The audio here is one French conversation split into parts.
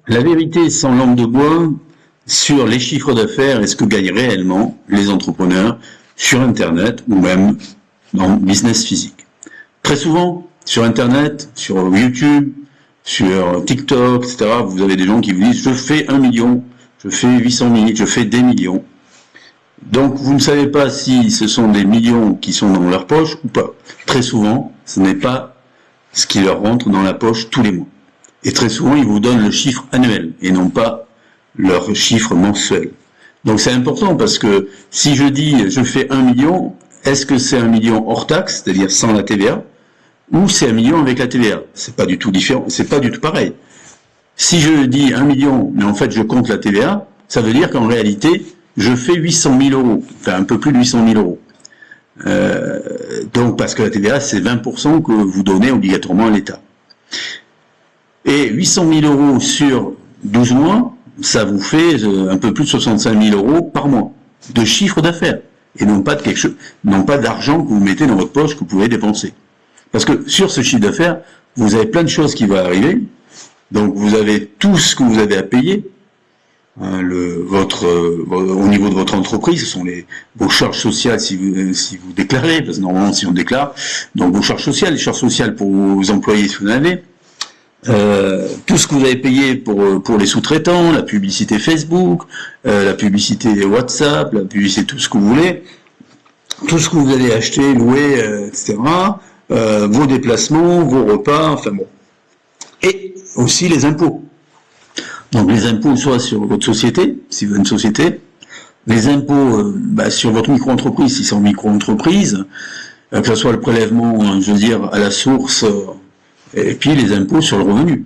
La vérité sans langue de bois sur les chiffres d'affaires et ce que gagnent réellement les entrepreneurs sur Internet ou même dans le business physique. Très souvent, sur Internet, sur YouTube, sur TikTok, etc., vous avez des gens qui vous disent « je fais 1 million, je fais 800 000, je fais des millions ». Donc vous ne savez pas si ce sont des millions qui sont dans leur poche ou pas. Très souvent, ce n'est pas ce qui leur rentre dans la poche tous les mois. Et très souvent, ils vous donnent le chiffre annuel et non pas leur chiffre mensuel. Donc c'est important parce que si je dis je fais 1 million, est-ce que c'est 1 million hors taxe, c'est-à-dire sans la TVA, ou c'est 1 million avec la TVA? C'est pas du tout différent, c'est pas du tout pareil. Si je dis 1 million, mais en fait je compte la TVA, ça veut dire qu'en réalité, je fais 800 000 euros, enfin un peu plus de 800 000 euros. Donc parce que la TVA, c'est 20% que vous donnez obligatoirement à l'État. Et 800 000 euros sur 12 mois, ça vous fait un peu plus de 65 000 euros par mois de chiffre d'affaires. Et non pas de quelque chose, non pas d'argent que vous mettez dans votre poche que vous pouvez dépenser. Parce que sur ce chiffre d'affaires, vous avez plein de choses qui vont arriver. Donc vous avez tout ce que vous avez à payer. Au niveau de votre entreprise, ce sont vos charges sociales si vous déclarez, parce que normalement si on déclare, donc vos charges sociales, les charges sociales pour vos employés si vous en avez, tout ce que vous avez payé pour les sous-traitants, la publicité Facebook, la publicité WhatsApp, la publicité tout ce que vous voulez, tout ce que vous allez acheter, louer, etc., vos déplacements, vos repas, enfin bon, et aussi les impôts. Donc les impôts soit sur votre société, si vous avez une société, les impôts sur votre micro-entreprise, si c'est en micro-entreprise, que ce soit le prélèvement, je veux dire, à la source, et puis les impôts sur le revenu.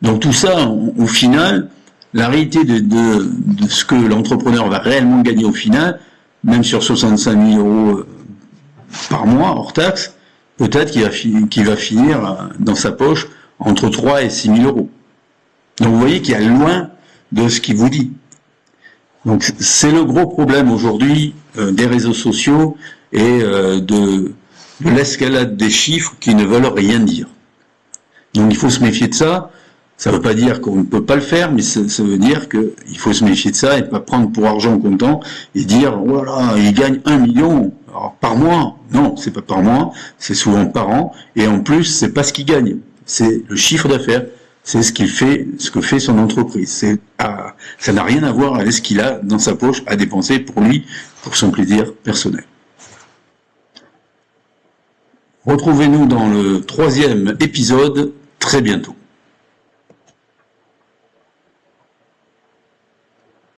Donc tout ça, au final, la réalité de ce que l'entrepreneur va réellement gagner au final, même sur 65 000 euros par mois, hors taxe, peut-être qu'il va finir dans sa poche entre 3 et 6 000 euros. Donc vous voyez qu'il y a loin de ce qu'il vous dit. Donc c'est le gros problème aujourd'hui des réseaux sociaux et de l'escalade des chiffres qui ne veulent rien dire. Donc il faut se méfier de ça. Ça ne veut pas dire qu'on ne peut pas le faire, mais ça veut dire qu'il faut se méfier de ça et pas prendre pour argent comptant et dire voilà, il gagne 1 million par mois. Non, c'est pas par mois, c'est souvent par an. Et en plus, c'est pas ce qu'il gagne, c'est le chiffre d'affaires. C'est ce que fait son entreprise. Ça n'a rien à voir avec ce qu'il a dans sa poche à dépenser pour lui, pour son plaisir personnel. Retrouvez-nous dans le 3e épisode très bientôt.